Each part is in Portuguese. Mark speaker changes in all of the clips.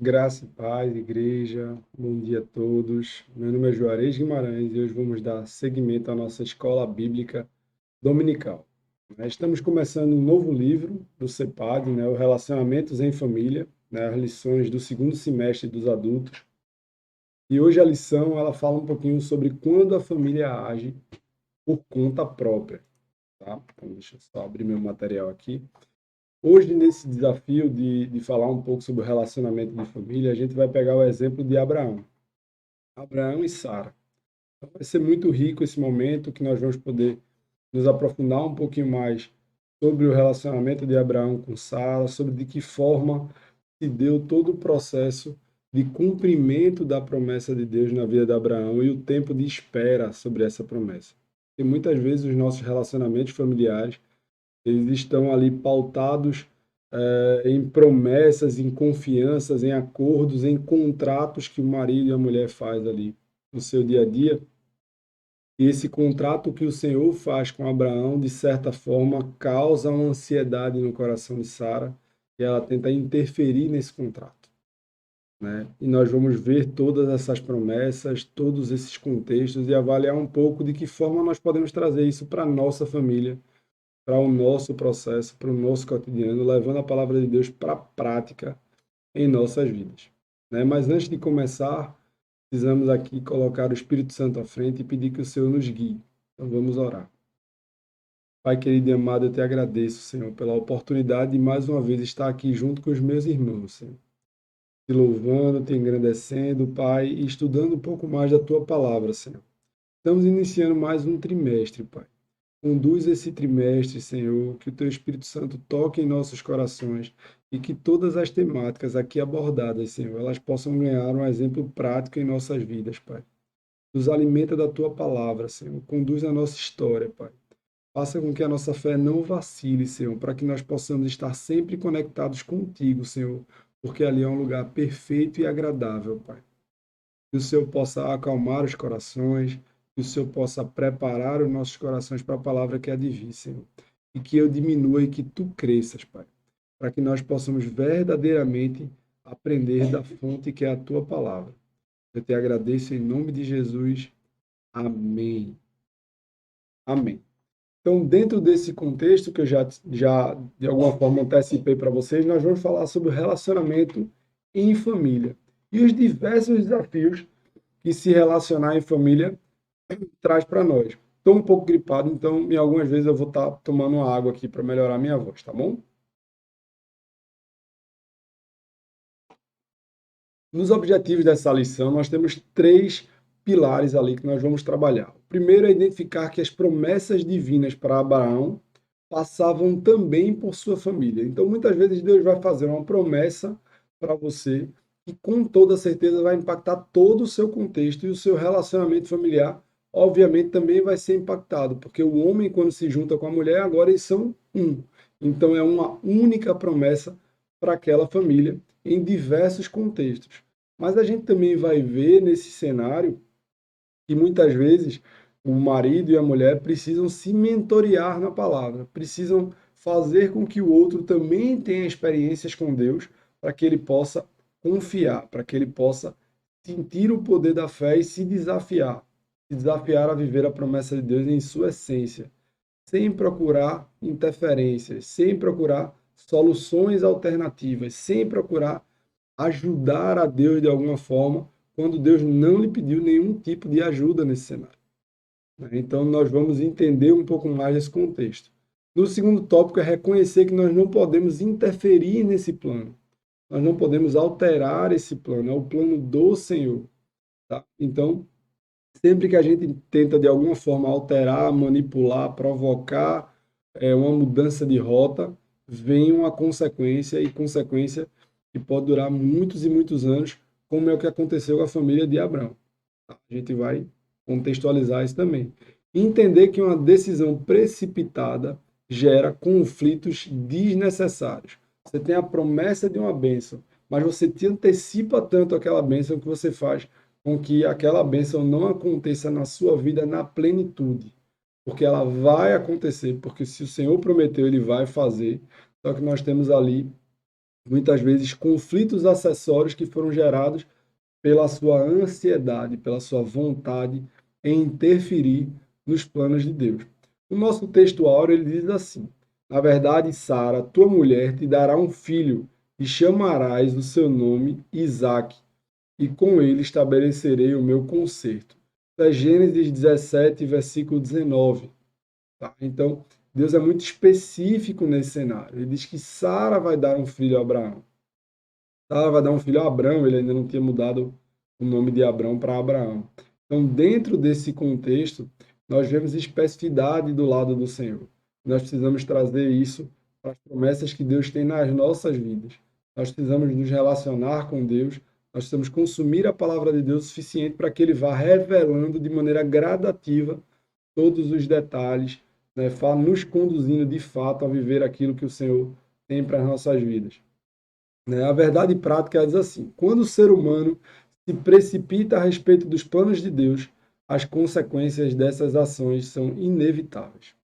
Speaker 1: Graça e paz, igreja, bom dia a todos. Meu nome é Juarez Guimarães e hoje vamos dar seguimento à nossa escola bíblica dominical. Estamos começando um novo livro do CEPAD, o Relacionamentos em Família, as lições do segundo semestre dos adultos. E hoje a lição ela fala um pouquinho sobre quando a família age por conta própria, tá? Então deixa eu só abrir meu material aqui. Hoje, nesse desafio de falar um pouco sobre o relacionamento de família, a gente vai pegar o exemplo de Abraão. Abraão e Sara. Então, vai ser muito rico esse momento que nós vamos poder nos aprofundar um pouquinho mais sobre o relacionamento de Abraão com Sara, sobre de que forma se deu todo o processo de cumprimento da promessa de Deus na vida de Abraão e o tempo de espera sobre essa promessa. E muitas vezes os nossos relacionamentos familiares eles estão ali pautados em promessas, em confianças, em acordos, em contratos que o marido e a mulher faz ali no seu dia a dia. E esse contrato que o Senhor faz com Abraão, de certa forma, causa uma ansiedade no coração de Sara e ela tenta interferir nesse contrato, né? E nós vamos ver todas essas promessas, todos esses contextos e avaliar um pouco de que forma nós podemos trazer isso para a nossa família, para o nosso processo, para o nosso cotidiano, levando a palavra de Deus para a prática em nossas vidas, né? Mas antes de começar, precisamos aqui colocar o Espírito Santo à frente e pedir que o Senhor nos guie. Então vamos orar. Pai querido e amado, eu te agradeço, Senhor, pela oportunidade de mais uma vez estar aqui junto com os meus irmãos, Senhor. Te louvando, te engrandecendo, Pai, e estudando um pouco mais da tua palavra, Senhor. Estamos iniciando mais um trimestre, Pai. Conduz esse trimestre, Senhor, que o Teu Espírito Santo toque em nossos corações e que todas as temáticas aqui abordadas, Senhor, elas possam ganhar um exemplo prático em nossas vidas, Pai. Nos alimenta da Tua palavra, Senhor. Conduz a nossa história, Pai. Faça com que a nossa fé não vacile, Senhor, para que nós possamos estar sempre conectados contigo, Senhor, porque ali é um lugar perfeito e agradável, Pai. Que o Senhor possa acalmar os corações, que o Senhor possa preparar os nossos corações para a palavra que há de vir, Senhor. E que eu diminua e que tu cresças, Pai, para que nós possamos verdadeiramente aprender da fonte que é a tua palavra. Eu te agradeço em nome de Jesus. Amém. Amém. Então, dentro desse contexto que eu já de alguma forma antecipei para vocês, nós vamos falar sobre o relacionamento em família e os diversos desafios que se relacionar em família traz para nós. Estou um pouco gripado, então em algumas vezes eu vou estar tomando uma água aqui para melhorar a minha voz, tá bom? Nos objetivos dessa lição, nós temos três pilares ali que nós vamos trabalhar. O primeiro é identificar que as promessas divinas para Abraão passavam também por sua família. Então, muitas vezes Deus vai fazer uma promessa para você que com toda certeza vai impactar todo o seu contexto e o seu relacionamento familiar, obviamente, também vai ser impactado, porque o homem, quando se junta com a mulher, agora eles são um. Então, é uma única promessa para aquela família em diversos contextos. Mas a gente também vai ver nesse cenário que muitas vezes o marido e a mulher precisam se mentorear na palavra, precisam fazer com que o outro também tenha experiências com Deus, para que ele possa confiar, para que ele possa sentir o poder da fé e se desafiar a viver a promessa de Deus em sua essência, sem procurar interferências, sem procurar soluções alternativas, sem procurar ajudar a Deus de alguma forma, quando Deus não lhe pediu nenhum tipo de ajuda nesse cenário, né? Então, nós vamos entender um pouco mais desse contexto. No segundo tópico é reconhecer que nós não podemos interferir nesse plano. Nós não podemos alterar esse plano, é o plano do Senhor, tá? Então, sempre que a gente tenta de alguma forma alterar, manipular, provocar uma mudança de rota, vem uma consequência e consequência que pode durar muitos e muitos anos, como é o que aconteceu com a família de Abraão. Tá? A gente vai contextualizar isso também. Entender que uma decisão precipitada gera conflitos desnecessários. Você tem a promessa de uma bênção, mas você te antecipa tanto aquela bênção que você faz com que aquela bênção não aconteça na sua vida na plenitude. Porque ela vai acontecer, porque se o Senhor prometeu, ele vai fazer. Só que nós temos ali muitas vezes conflitos acessórios que foram gerados pela sua ansiedade, pela sua vontade em interferir nos planos de Deus. O nosso texto áureo ele diz assim: na verdade, Sara, tua mulher, te dará um filho e chamarás o seu nome Isaque, e com ele estabelecerei o meu concerto. É Gênesis 17, versículo 19. Tá? Então, Deus é muito específico nesse cenário. Ele diz que Sara vai dar um filho a Abraão. Sara vai dar um filho a Abrão, ele ainda não tinha mudado o nome de Abrão para Abraão. Então, dentro desse contexto, nós vemos especificidade do lado do Senhor. Nós precisamos trazer isso para as promessas que Deus tem nas nossas vidas. Nós precisamos nos relacionar com Deus, nós precisamos consumir a palavra de Deus o suficiente para que Ele vá revelando de maneira gradativa todos os detalhes, né, nos conduzindo de fato a viver aquilo que o Senhor tem para as nossas vidas. A verdade prática diz assim: quando o ser humano se precipita a respeito dos planos de Deus, as consequências dessas ações são inevitáveis.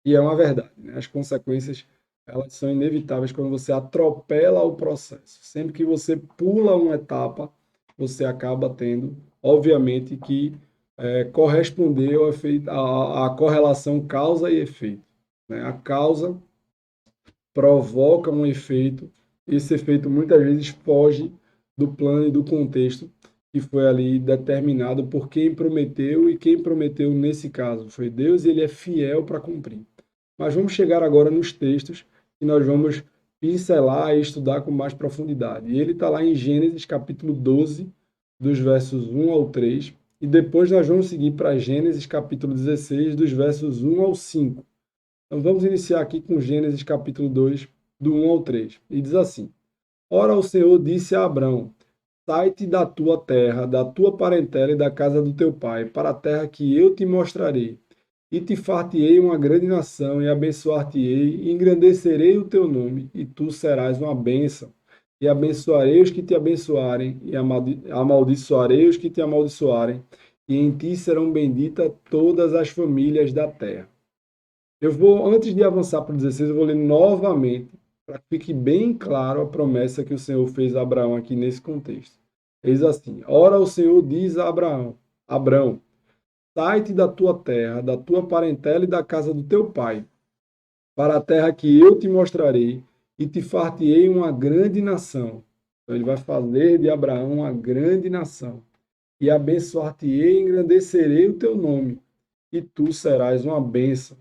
Speaker 1: E é uma verdade, né? As consequências elas são inevitáveis quando você atropela o processo. Sempre que você pula uma etapa, você acaba tendo, obviamente, que corresponder ao efeito, a correlação causa e efeito. Né? A causa provoca um efeito, esse efeito muitas vezes foge do plano e do contexto que foi ali determinado por quem prometeu, e quem prometeu nesse caso foi Deus, e ele é fiel para cumprir. Mas vamos chegar agora nos textos que nós vamos pincelar e estudar com mais profundidade. E ele está lá em Gênesis capítulo 12, dos versos 1 ao 3, e depois nós vamos seguir para Gênesis capítulo 16, dos versos 1 ao 5. Então vamos iniciar aqui com Gênesis capítulo 2, do 1 ao 3. E diz assim: Ora, o Senhor disse a Abrão: sai-te da tua terra, da tua parentela e da casa do teu pai, para a terra que eu te mostrarei. E te far-te-ei uma grande nação, e abençoar-te-ei, e engrandecerei o teu nome, e tu serás uma bênção. E abençoarei os que te abençoarem, e amaldiçoarei os que te amaldiçoarem, e em ti serão benditas todas as famílias da terra. Eu vou, antes de avançar para o 16, eu vou ler novamente, para que fique bem claro a promessa que o Senhor fez a Abraão aqui nesse contexto. Eis assim: Ora, o Senhor diz a Abraão: Abrão, sai-te da tua terra, da tua parentela e da casa do teu pai, para a terra que eu te mostrarei, e te far-te-ei uma grande nação. Então, ele vai fazer de Abraão uma grande nação, e abençoar-te-ei e engrandecerei o teu nome, e tu serás uma bênção.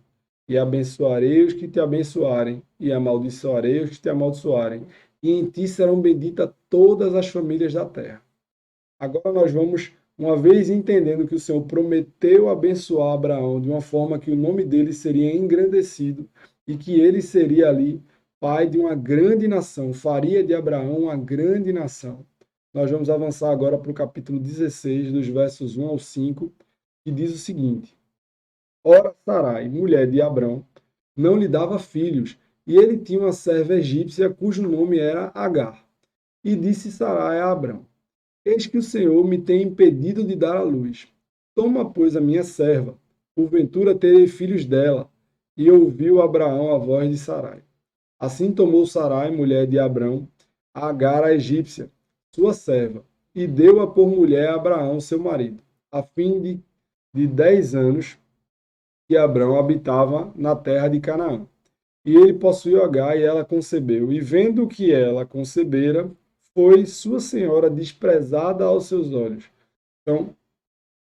Speaker 1: E abençoarei os que te abençoarem, e amaldiçoarei os que te amaldiçoarem, e em ti serão benditas todas as famílias da terra. Agora nós vamos, uma vez entendendo que o Senhor prometeu abençoar Abraão de uma forma que o nome dele seria engrandecido e que ele seria ali pai de uma grande nação, faria de Abraão uma grande nação. Nós vamos avançar agora para o capítulo 16, dos versos 1 ao 5, que diz o seguinte: Ora, Sarai, mulher de Abrão, não lhe dava filhos, e ele tinha uma serva egípcia cujo nome era Agar. E disse Sarai a Abrão: Eis que o Senhor me tem impedido de dar à luz. Toma, pois, a minha serva, porventura terei filhos dela. E ouviu Abraão a voz de Sarai. Assim tomou Sarai, mulher de Abrão, a Agar a egípcia, sua serva, e deu-a por mulher a Abraão, seu marido, a fim de 10 anos que Abrão habitava na terra de Canaã. E ele possuiu Agar, e ela concebeu. E vendo que ela concebera, foi sua senhora desprezada aos seus olhos. Então,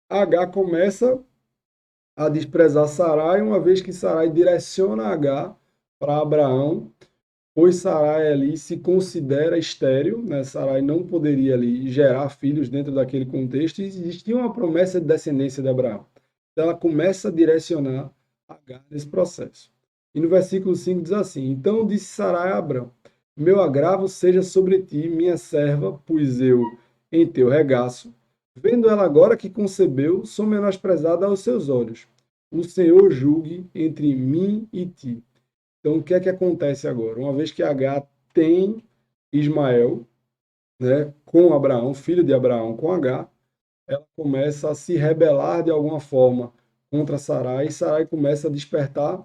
Speaker 1: Agar começa a desprezar Sarai, uma vez que Sarai direciona Agar para Abraão, pois Sarai ali se considera estéril, né? Sarai não poderia ali gerar filhos dentro daquele contexto, e existia uma promessa de descendência de Abraão. Então, ela começa a direcionar Agar nesse processo. E no versículo 5 diz assim: Então disse Sarai a Abrão: Meu agravo seja sobre ti, minha serva, pois eu em teu regaço. Vendo ela agora que concebeu, sou menosprezada aos seus olhos. O Senhor julgue entre mim e ti. Então, o que é que acontece agora? Uma vez que Agar tem Ismael, né, com Abraão, filho de Abraão com Agar, ela começa a se rebelar de alguma forma contra Sarai, e Sarai começa a despertar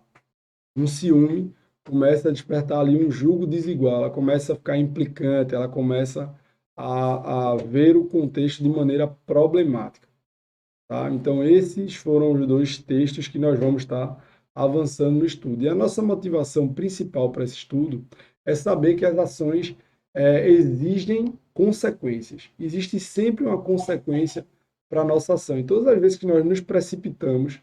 Speaker 1: um ciúme começa a despertar ali um julgo desigual, ela começa a ficar implicante, ela começa a ver o contexto de maneira problemática. Tá? Então, esses foram os dois textos que nós vamos estar avançando no estudo. E a nossa motivação principal para esse estudo é saber que as ações exigem consequências. Existe sempre uma consequência para a nossa ação. E todas as vezes que nós nos precipitamos,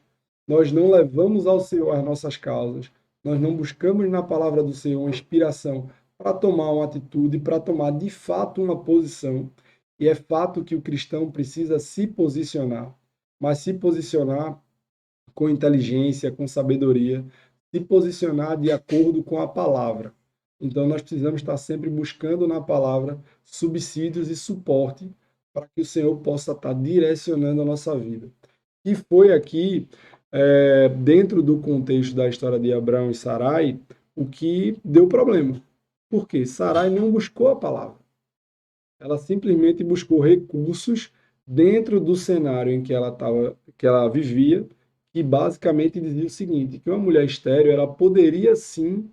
Speaker 1: nós não levamos ao Senhor as nossas causas, nós não buscamos na palavra do Senhor uma inspiração para tomar uma atitude, para tomar de fato uma posição. E é fato que o cristão precisa se posicionar, mas se posicionar com inteligência, com sabedoria, se posicionar de acordo com a palavra. Então, nós precisamos estar sempre buscando na palavra subsídios e suporte para que o Senhor possa estar direcionando a nossa vida. E foi aqui, dentro do contexto da história de Abraão e Sarai, o que deu problema. Por quê? Sarai não buscou a palavra. Ela simplesmente buscou recursos dentro do cenário em que ela vivia, que basicamente dizia o seguinte, que uma mulher estéril, ela poderia sim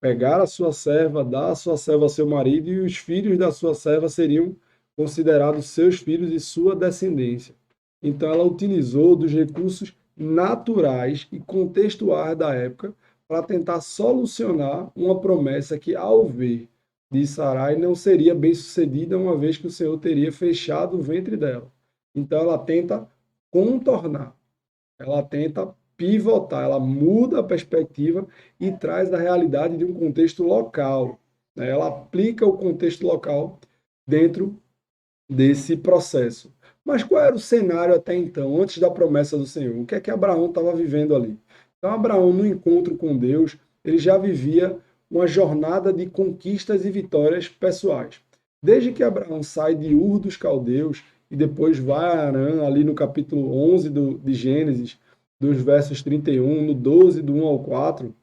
Speaker 1: pegar a sua serva, dar a sua serva ao seu marido e os filhos da sua serva seriam considerados seus filhos e sua descendência. Então ela utilizou dos recursos naturais e contextuais da época para tentar solucionar uma promessa que, ao ver de Sarai, não seria bem sucedida, uma vez que o Senhor teria fechado o ventre dela. Então ela tenta contornar, ela tenta pivotar, ela muda a perspectiva e traz a realidade de um contexto local, né? Ela aplica o contexto local dentro desse processo. Mas qual era o cenário até então, antes da promessa do Senhor? O que é que Abraão estava vivendo ali? Então, Abraão, no encontro com Deus, ele já vivia uma jornada de conquistas e vitórias pessoais. Desde que Abraão sai de Ur dos Caldeus e depois vai a Harã, ali no capítulo 11 de Gênesis, dos versos 31, no 12, do 1 ao 4,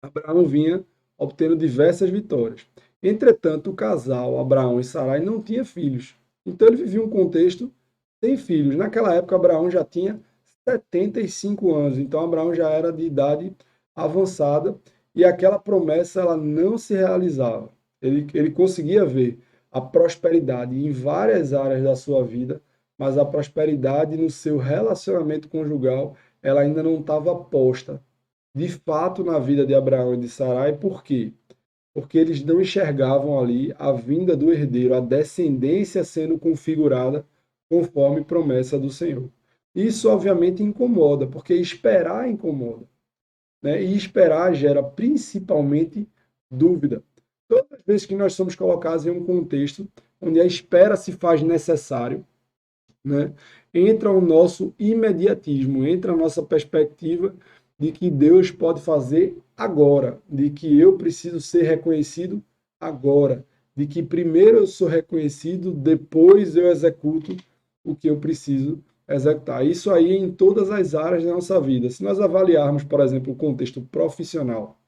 Speaker 1: Abraão vinha obtendo diversas vitórias. Entretanto, o casal, Abraão e Sarai, não tinha filhos. Então ele vivia um contexto sem filhos. Naquela época, Abraão já tinha 75 anos. Então Abraão já era de idade avançada e aquela promessa ela não se realizava. Ele conseguia ver a prosperidade em várias áreas da sua vida, mas a prosperidade no seu relacionamento conjugal ela ainda não estava posta de fato na vida de Abraão e de Sarai. Por quê? Porque eles não enxergavam ali a vinda do herdeiro, a descendência sendo configurada conforme promessa do Senhor. Isso obviamente incomoda, porque esperar incomoda, né? E esperar gera principalmente dúvida. Todas as vezes que nós somos colocados em um contexto onde a espera se faz necessário, né? Entra o nosso imediatismo, entra a nossa perspectiva de que Deus pode fazer agora, de que eu preciso ser reconhecido agora, de que primeiro eu sou reconhecido, depois eu executo o que eu preciso executar. Isso aí em todas as áreas da nossa vida. Se nós avaliarmos, por exemplo, o contexto profissional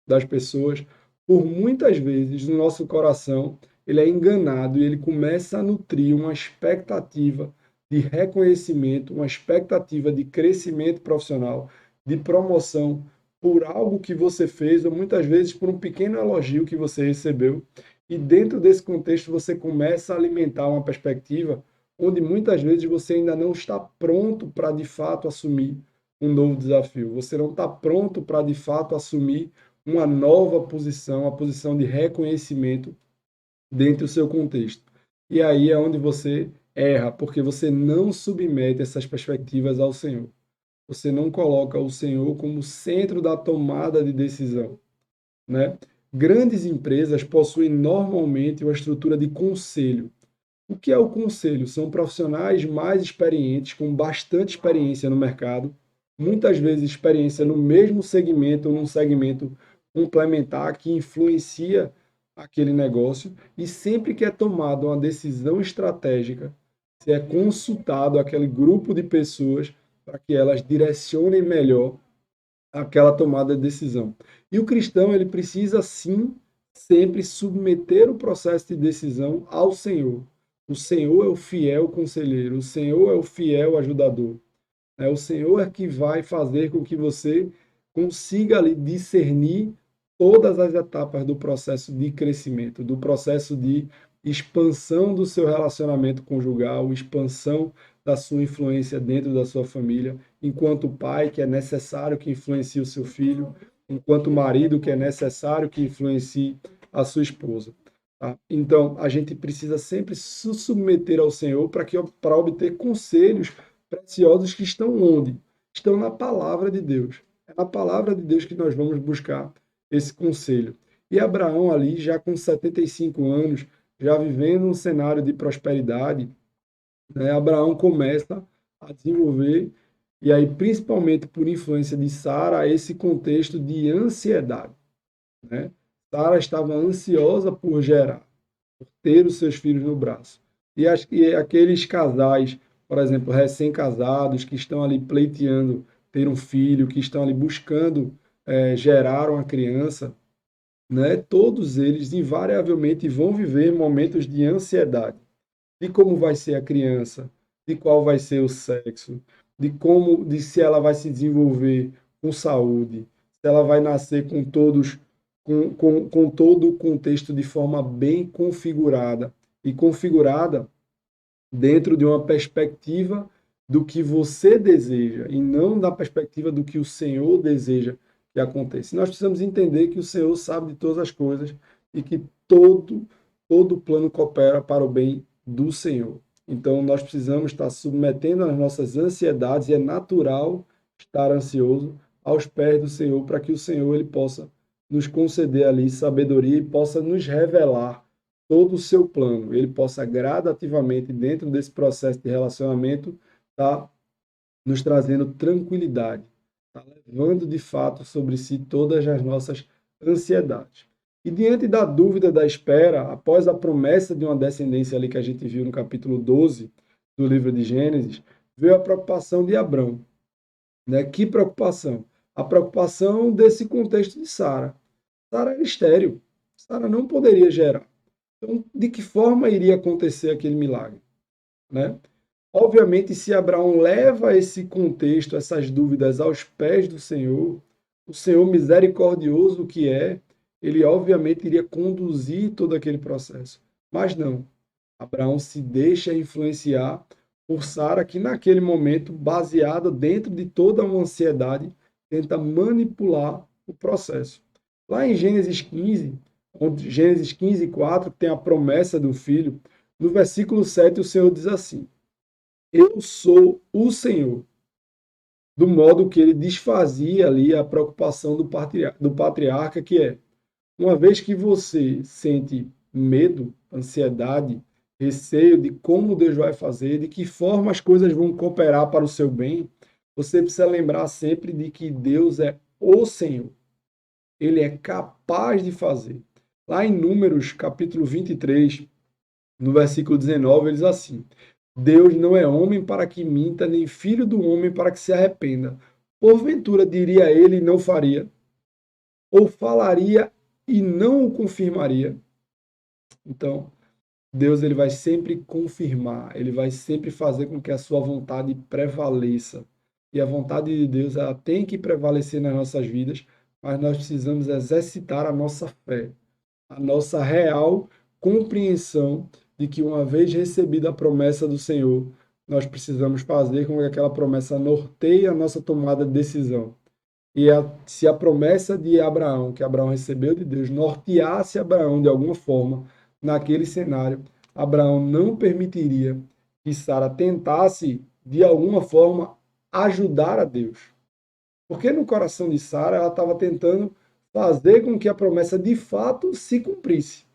Speaker 1: das pessoas, por muitas vezes no nosso coração ele é enganado e ele começa a nutrir uma expectativa de reconhecimento, uma expectativa de crescimento profissional, de promoção por algo que você fez ou muitas vezes por um pequeno elogio que você recebeu. E dentro desse contexto você começa a alimentar uma perspectiva onde muitas vezes você ainda não está pronto para de fato assumir um novo desafio. Você não está pronto para de fato assumir uma nova posição, a posição de reconhecimento dentro do seu contexto. E aí é onde você erra, porque você não submete essas perspectivas ao Senhor. Você não coloca o Senhor como centro da tomada de decisão, né? Grandes empresas possuem normalmente uma estrutura de conselho. O que é o conselho? São profissionais mais experientes, com bastante experiência no mercado, muitas vezes experiência no mesmo segmento ou num segmento complementar que influencia aquele negócio, e sempre que é tomada uma decisão estratégica, se é consultado aquele grupo de pessoas para que elas direcionem melhor aquela tomada de decisão. E o cristão, ele precisa sim sempre submeter o processo de decisão ao Senhor. O Senhor é o fiel conselheiro, o Senhor é o fiel ajudador. O Senhor é que vai fazer com que você consiga ali discernir todas as etapas do processo de crescimento, do processo de expansão do seu relacionamento conjugal, expansão da sua influência dentro da sua família, enquanto pai, que é necessário que influencie o seu filho, enquanto marido, que é necessário que influencie a sua esposa. Tá? Então, a gente precisa sempre se submeter ao Senhor para obter conselhos preciosos que estão onde? Estão na palavra de Deus. É na palavra de Deus que nós vamos buscar esse conselho. E Abraão ali, já com 75 anos, já vivendo um cenário de prosperidade, né, Abraão começa a desenvolver, e aí principalmente por influência de Sara, esse contexto de ansiedade. Né? Sara estava ansiosa por gerar, por ter os seus filhos no braço. E aqueles casais, por exemplo, recém-casados, que estão ali pleiteando ter um filho, que estão ali buscando gerar uma criança, né? Todos eles invariavelmente vão viver momentos de ansiedade, de como vai ser a criança, de qual vai ser o sexo, de se ela vai se desenvolver com saúde, se ela vai nascer com todos com todo o contexto de forma bem configurada e configurada dentro de uma perspectiva do que você deseja e não da perspectiva do que o Senhor deseja que aconteça. Nós precisamos entender que o Senhor sabe de todas as coisas e que todo plano coopera para o bem do Senhor. Então, nós precisamos estar submetendo as nossas ansiedades, e é natural estar ansioso aos pés do Senhor, para que o Senhor ele possa nos conceder ali sabedoria e possa nos revelar todo o seu plano. Ele possa gradativamente, dentro desse processo de relacionamento, estar nos trazendo tranquilidade, tá levando de fato sobre si todas as nossas ansiedades. E diante da dúvida da espera, após a promessa de uma descendência ali que a gente viu no capítulo 12 do livro de Gênesis, veio a preocupação de Abrão. Né? Que preocupação? A preocupação desse contexto de Sara. Sara era estéril. Sara não poderia gerar. Então, de que forma iria acontecer aquele milagre? Né? Obviamente, se Abraão leva esse contexto, essas dúvidas aos pés do Senhor, o Senhor misericordioso que é, ele obviamente iria conduzir todo aquele processo. Mas não. Abraão se deixa influenciar por Sara, que naquele momento, baseada dentro de toda uma ansiedade, tenta manipular o processo. Lá em Gênesis 15, Gênesis 15, 4, que tem a promessa do filho, no versículo 7 o Senhor diz assim: eu sou o Senhor. Do modo que ele desfazia ali a preocupação do patriarca, que é, uma vez que você sente medo, ansiedade, receio de como Deus vai fazer, de que forma as coisas vão cooperar para o seu bem, você precisa lembrar sempre de que Deus é o Senhor. Ele é capaz de fazer. Lá em Números, capítulo 23, no versículo 19, ele diz assim: Deus não é homem para que minta, nem filho do homem para que se arrependa. Porventura diria ele e não faria, ou falaria e não o confirmaria. Então, Deus ele vai sempre confirmar, ele vai sempre fazer com que a sua vontade prevaleça. E a vontade de Deus ela tem que prevalecer nas nossas vidas, mas nós precisamos exercitar a nossa fé, a nossa real compreensão de que uma vez recebida a promessa do Senhor, nós precisamos fazer com que aquela promessa norteie a nossa tomada de decisão. E se a promessa de Abraão, que Abraão recebeu de Deus, norteasse Abraão de alguma forma, naquele cenário, Abraão não permitiria que Sara tentasse, de alguma forma, ajudar a Deus. Porque no coração de Sara, ela estava tentando fazer com que a promessa de fato se cumprisse.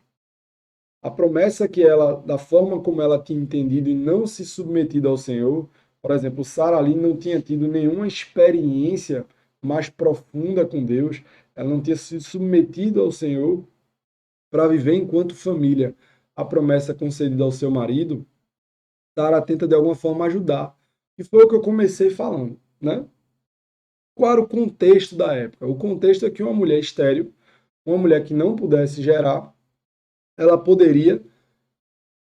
Speaker 1: A promessa que ela, da forma como ela tinha entendido e não se submetido ao Senhor, por exemplo, Sara ali não tinha tido nenhuma experiência mais profunda com Deus, ela não tinha se submetido ao Senhor para viver enquanto família a promessa concedida ao seu marido, Sara tenta de alguma forma ajudar. E foi o que eu comecei falando, né? Qual era o contexto da época? O contexto é que uma mulher estéril, uma mulher que não pudesse gerar, ela poderia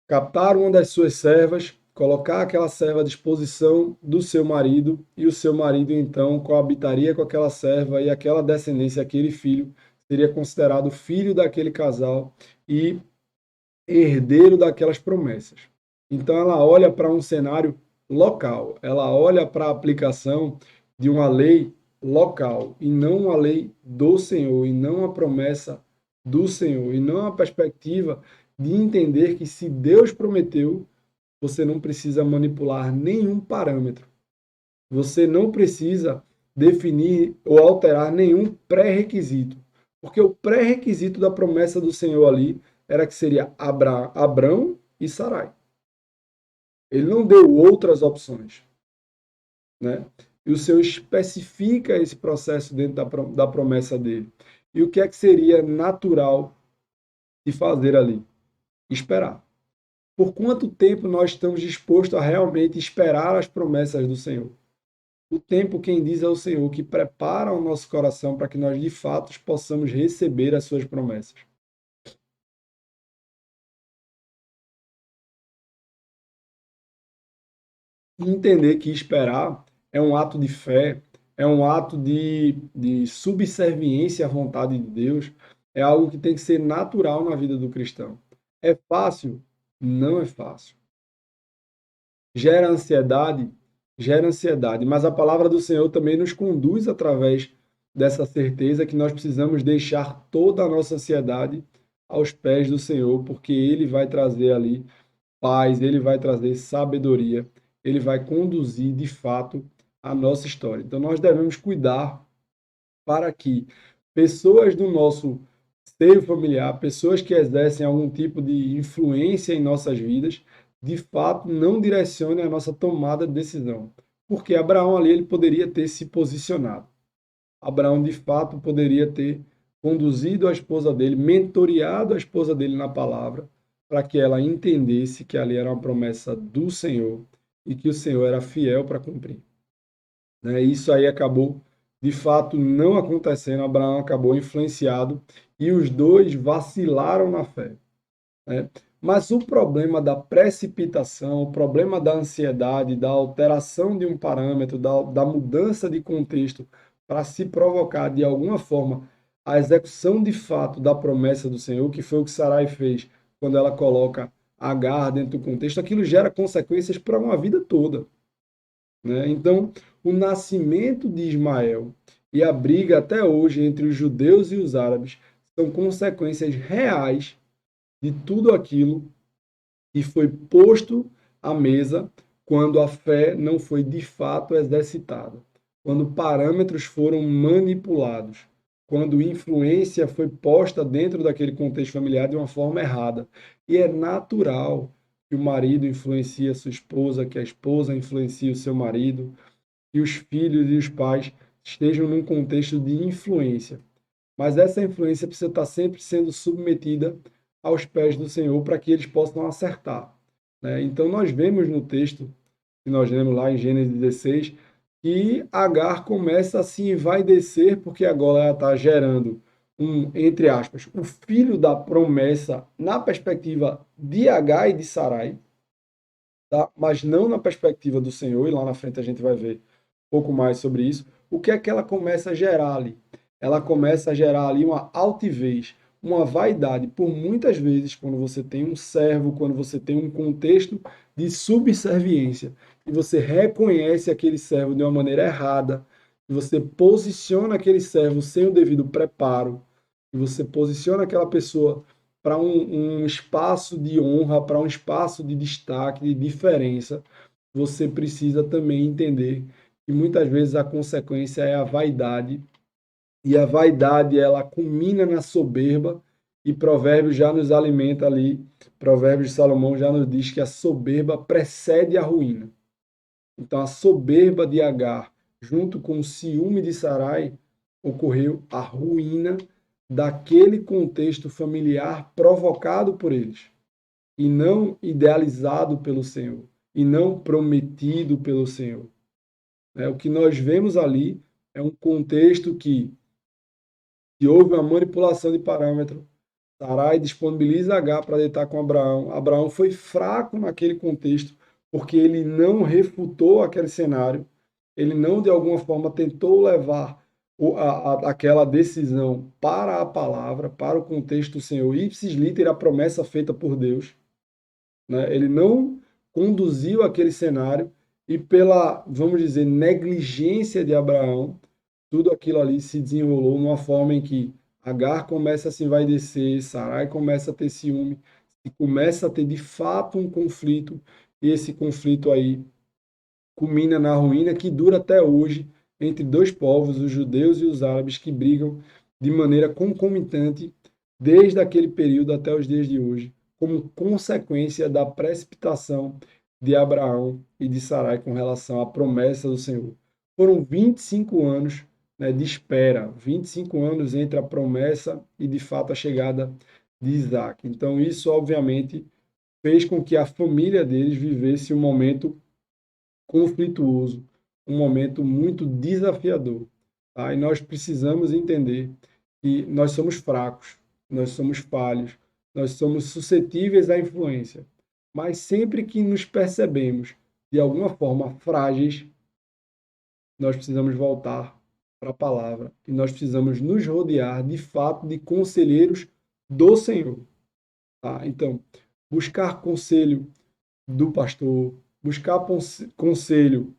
Speaker 1: captar uma das suas servas, colocar aquela serva à disposição do seu marido, e o seu marido então coabitaria com aquela serva e aquela descendência, aquele filho, seria considerado filho daquele casal e herdeiro daquelas promessas. Então ela olha para um cenário local, ela olha para a aplicação de uma lei local e não uma lei do Senhor, e não a promessa do Senhor, e não a perspectiva de entender que se Deus prometeu, você não precisa manipular nenhum parâmetro. Você não precisa definir ou alterar nenhum pré-requisito, porque o pré-requisito da promessa do Senhor ali era que seria Abrão e Sarai. Ele não deu outras opções, né? E o Senhor especifica esse processo dentro da promessa dele. E o que é que seria natural de fazer ali? Esperar. Por quanto tempo nós estamos dispostos a realmente esperar as promessas do Senhor? O tempo, quem diz, é o Senhor, que prepara o nosso coração para que nós, de fato, possamos receber as suas promessas. E entender que esperar é um ato de fé, é um ato de subserviência à vontade de Deus, é algo que tem que ser natural na vida do cristão. É fácil? Não é fácil. Gera ansiedade? Gera ansiedade, mas a palavra do Senhor também nos conduz através dessa certeza que nós precisamos deixar toda a nossa ansiedade aos pés do Senhor, porque Ele vai trazer ali paz, Ele vai trazer sabedoria, Ele vai conduzir de fato a nossa história. Então nós devemos cuidar para que pessoas do nosso seio familiar, pessoas que exercem algum tipo de influência em nossas vidas, de fato não direcionem a nossa tomada de decisão. Porque Abraão ali ele poderia ter se posicionado. Abraão de fato poderia ter conduzido a esposa dele, mentoreado a esposa dele na palavra, para que ela entendesse que ali era uma promessa do Senhor e que o Senhor era fiel para cumprir. Né? Isso aí acabou, de fato, não acontecendo. Abraão acabou influenciado e os dois vacilaram na fé. Né? Mas o problema da precipitação, o problema da ansiedade, da alteração de um parâmetro, da mudança de contexto para se provocar de alguma forma a execução de fato da promessa do Senhor, que foi o que Sarai fez quando ela coloca Agar dentro do contexto, aquilo gera consequências para uma vida toda. Né? Então, o nascimento de Ismael e a briga até hoje entre os judeus e os árabes são consequências reais de tudo aquilo que foi posto à mesa quando a fé não foi de fato exercitada, quando parâmetros foram manipulados, quando influência foi posta dentro daquele contexto familiar de uma forma errada. E é natural que o marido influencie a sua esposa, que a esposa influencie o seu marido, que os filhos e os pais estejam num contexto de influência. Mas essa influência precisa estar sempre sendo submetida aos pés do Senhor para que eles possam acertar. Né? Então, nós vemos no texto que nós lemos lá em Gênesis 16 que Agar começa a se envaidecer porque agora ela está gerando entre aspas, o filho da promessa na perspectiva de Agar e de Sarai, tá? Mas não na perspectiva do Senhor, e lá na frente a gente vai ver um pouco mais sobre isso. O que é que ela começa a gerar ali? Ela começa a gerar ali uma altivez, uma vaidade. Por muitas vezes, quando você tem um servo, quando você tem um contexto de subserviência, e você reconhece aquele servo de uma maneira errada, e você posiciona aquele servo sem o devido preparo, e você posiciona aquela pessoa para um espaço de honra, para um espaço de destaque, de diferença, você precisa também entender que muitas vezes a consequência é a vaidade, e a vaidade ela culmina na soberba, e Provérbios já nos alimenta ali, Provérbios de Salomão já nos diz que a soberba precede a ruína. Então a soberba de Agar, junto com o ciúme de Sarai, ocorreu a ruína daquele contexto familiar provocado por eles, e não idealizado pelo Senhor, e não prometido pelo Senhor. O que nós vemos ali é um contexto que houve uma manipulação de parâmetro. Sarai disponibiliza H para deitar com Abraão. Abraão foi fraco naquele contexto, porque ele não refutou aquele cenário, ele não, de alguma forma, tentou levar aquela decisão para a palavra, para o contexto do Senhor, ipsis litera, a promessa feita por Deus, né? Ele não conduziu aquele cenário e pela, vamos dizer, negligência de Abraão, tudo aquilo ali se desenrolou numa forma em que Agar começa a se envaidecer, Sarai começa a ter ciúme, e começa a ter de fato um conflito, e esse conflito aí culmina na ruína que dura até hoje entre dois povos, os judeus e os árabes, que brigam de maneira concomitante desde aquele período até os dias de hoje, como consequência da precipitação de Abraão e de Sarai com relação à promessa do Senhor. Foram 25 anos, né, de espera, 25 anos entre a promessa e de fato a chegada de Isaac. Então, isso obviamente fez com que a família deles vivesse um momento conflituoso, um momento muito desafiador. Tá? E nós precisamos entender que nós somos fracos, nós somos falhos, nós somos suscetíveis à influência. Mas sempre que nos percebemos de alguma forma frágeis, nós precisamos voltar para a palavra e nós precisamos nos rodear de fato de conselheiros do Senhor. Tá? Então, buscar conselho do pastor, buscar conselho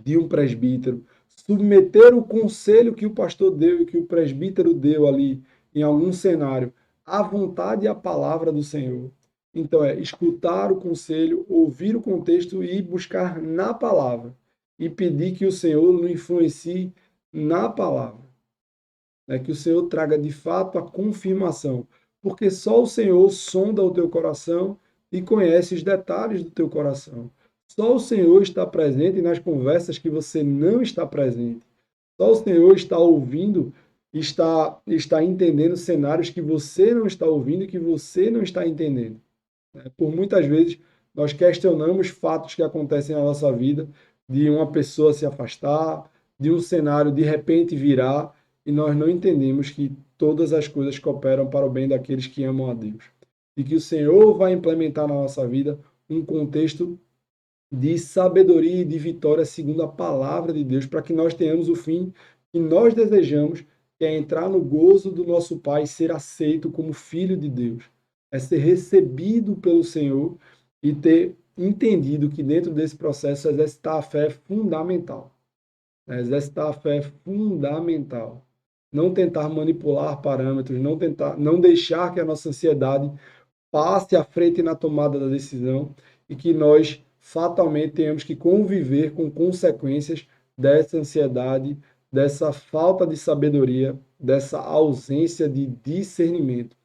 Speaker 1: de um presbítero, submeter o conselho que o pastor deu e que o presbítero deu ali em algum cenário à vontade e à palavra do Senhor. Então é escutar o conselho, ouvir o contexto e buscar na palavra e pedir que o Senhor nos influencie na palavra, né? Que o Senhor traga de fato a confirmação, porque só o Senhor sonda o teu coração e conhece os detalhes do teu coração. Só o Senhor está presente nas conversas que você não está presente. Só o Senhor está ouvindo, está entendendo cenários que você não está ouvindo e que você não está entendendo. Por muitas vezes, nós questionamos fatos que acontecem na nossa vida, de uma pessoa se afastar, de um cenário de repente virar, e nós não entendemos que todas as coisas cooperam para o bem daqueles que amam a Deus. E que o Senhor vai implementar na nossa vida um contexto de sabedoria e de vitória segundo a palavra de Deus, para que nós tenhamos o fim que nós desejamos, que é entrar no gozo do nosso Pai, ser aceito como filho de Deus, é ser recebido pelo Senhor e ter entendido que dentro desse processo exercitar a fé é fundamental. Exercitar a fé é fundamental. Não tentar manipular parâmetros, não deixar que a nossa ansiedade passe à frente na tomada da decisão e que nós fatalmente tenhamos que conviver com consequências dessa ansiedade, dessa falta de sabedoria, dessa ausência de discernimento.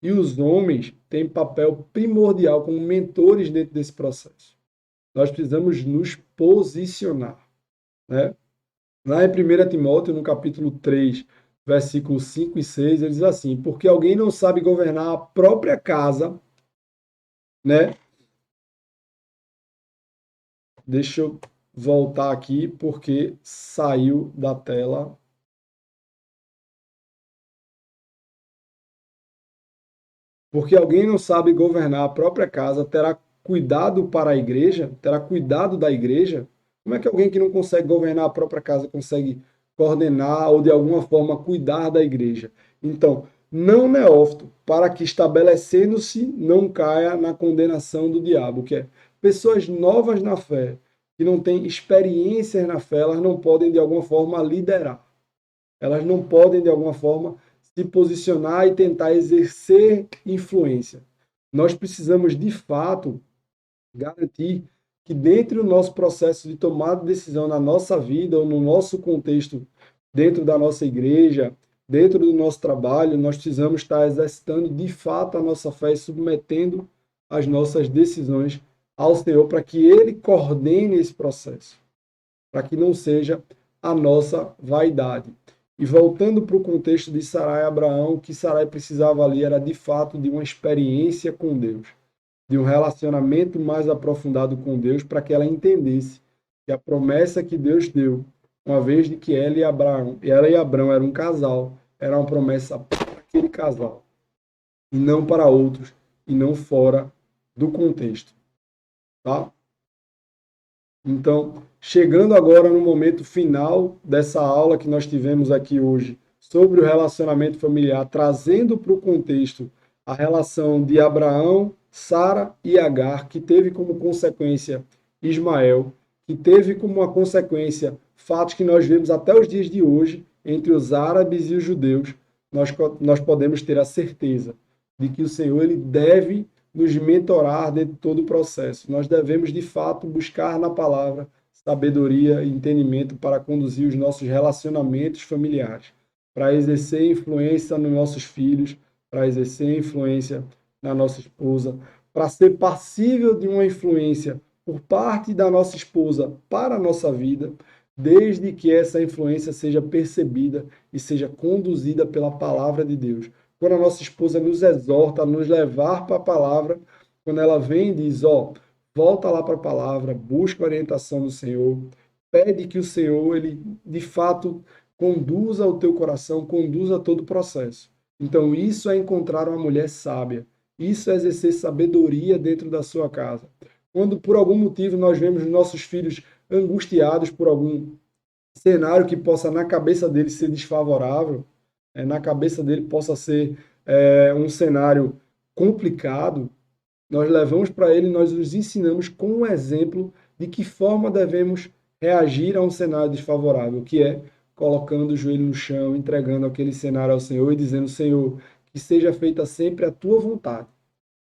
Speaker 1: E os homens têm papel primordial como mentores dentro desse processo. Nós precisamos nos posicionar, né? Lá em 1 Timóteo, no capítulo 3, versículos 5 e 6, ele diz assim: porque alguém não sabe governar a própria casa, né? Deixa eu voltar aqui porque saiu da tela. Porque alguém não sabe governar a própria casa, terá cuidado para a igreja, terá cuidado da igreja. Como é que alguém que não consegue governar a própria casa consegue coordenar ou de alguma forma cuidar da igreja? Então, não neófito, para que estabelecendo-se não caia na condenação do diabo, que é pessoas novas na fé, que não têm experiências na fé, elas não podem de alguma forma liderar. Elas não podem de alguma forma se posicionar e tentar exercer influência. Nós precisamos, de fato, garantir que dentro do nosso processo de tomada de decisão na nossa vida ou no nosso contexto, dentro da nossa igreja, dentro do nosso trabalho, nós precisamos estar exercitando de fato a nossa fé e submetendo as nossas decisões ao Senhor para que Ele coordene esse processo, para que não seja a nossa vaidade. E voltando para o contexto de Sarai e Abraão, o que Sarai precisava ali era de fato de uma experiência com Deus, de um relacionamento mais aprofundado com Deus, para que ela entendesse que a promessa que Deus deu, uma vez de que ela e Abraão eram um casal, era uma promessa para aquele casal, e não para outros, e não fora do contexto. Tá? Então, chegando agora no momento final dessa aula que nós tivemos aqui hoje sobre o relacionamento familiar, trazendo para o contexto a relação de Abraão, Sara e Agar, que teve como consequência Ismael, que teve como uma consequência fatos que nós vemos até os dias de hoje entre os árabes e os judeus, nós podemos ter a certeza de que o Senhor ele deve nos mentorar dentro de todo o processo. Nós devemos, de fato, buscar na palavra sabedoria e entendimento para conduzir os nossos relacionamentos familiares, para exercer influência nos nossos filhos, para exercer influência na nossa esposa, para ser passível de uma influência por parte da nossa esposa para a nossa vida, desde que essa influência seja percebida e seja conduzida pela palavra de Deus. Quando a nossa esposa nos exorta a nos levar para a palavra, quando ela vem e diz, volta lá para a palavra, busca a orientação do Senhor, pede que o Senhor, ele de fato conduza o teu coração, conduza todo o processo. Então, isso é encontrar uma mulher sábia, isso é exercer sabedoria dentro da sua casa. Quando por algum motivo nós vemos nossos filhos angustiados por algum cenário que possa na cabeça deles ser desfavorável, na cabeça dele possa ser um cenário complicado, nós levamos para ele, nós os ensinamos com um exemplo de que forma devemos reagir a um cenário desfavorável, que é colocando o joelho no chão, entregando aquele cenário ao Senhor e dizendo, Senhor, que seja feita sempre a tua vontade.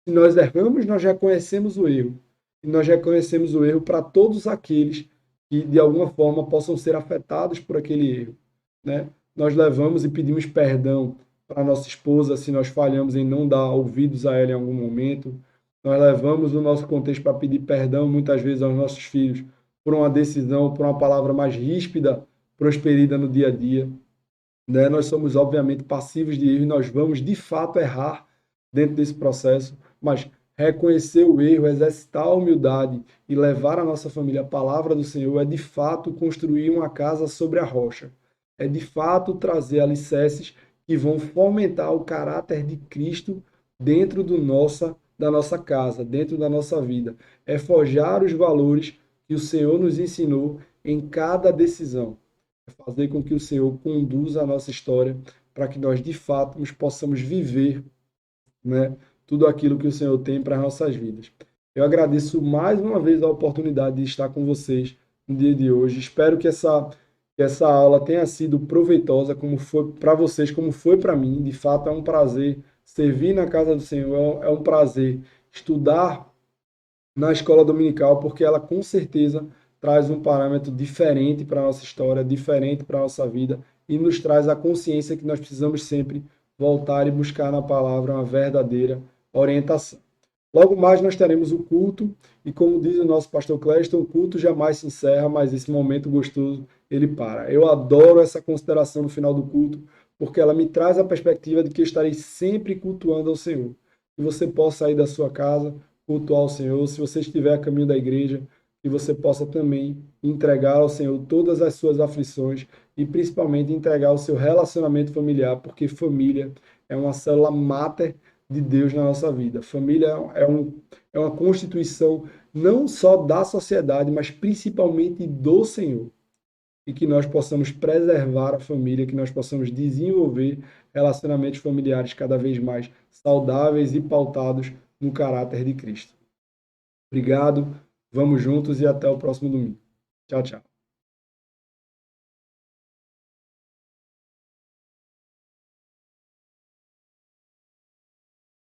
Speaker 1: Se nós erramos, nós reconhecemos o erro. E nós reconhecemos o erro para todos aqueles que, de alguma forma, possam ser afetados por aquele erro. Né? Nós levamos e pedimos perdão para nossa esposa se nós falhamos em não dar ouvidos a ela em algum momento. Nós levamos o nosso contexto para pedir perdão, muitas vezes, aos nossos filhos por uma decisão, por uma palavra mais ríspida, prosperida no dia a dia. Né? Nós somos, obviamente, passivos de erro e nós vamos, de fato, errar dentro desse processo, mas reconhecer o erro, exercitar a humildade e levar a nossa família a palavra do Senhor é, de fato, construir uma casa sobre a rocha. É, de fato, trazer alicerces que vão fomentar o caráter de Cristo dentro da nossa casa, dentro da nossa vida. É forjar os valores que o Senhor nos ensinou em cada decisão. É fazer com que o Senhor conduza a nossa história para que nós, de fato, nos possamos viver, né, tudo aquilo que o Senhor tem para as nossas vidas. Eu agradeço mais uma vez a oportunidade de estar com vocês no dia de hoje. Espero que essa aula tenha sido proveitosa, como foi para vocês, como foi para mim. De fato, é um prazer servir na casa do Senhor, é um prazer estudar na escola dominical, porque ela com certeza traz um parâmetro diferente para a nossa história, diferente para a nossa vida e nos traz a consciência que nós precisamos sempre voltar e buscar na palavra uma verdadeira orientação. Logo mais nós teremos o culto e, como diz o nosso pastor Cléston, o culto jamais se encerra, mas esse momento gostoso ele para. Eu adoro essa consideração no final do culto, porque ela me traz a perspectiva de que eu estarei sempre cultuando ao Senhor. Que você possa sair da sua casa, cultuar ao Senhor, se você estiver a caminho da igreja, que você possa também entregar ao Senhor todas as suas aflições e principalmente entregar o seu relacionamento familiar, porque família é uma célula máter de Deus na nossa vida. Família é uma constituição não só da sociedade, mas principalmente do Senhor. E que nós possamos preservar a família, que nós possamos desenvolver relacionamentos familiares cada vez mais saudáveis e pautados no caráter de Cristo. Obrigado, vamos juntos e até o próximo domingo. Tchau, tchau.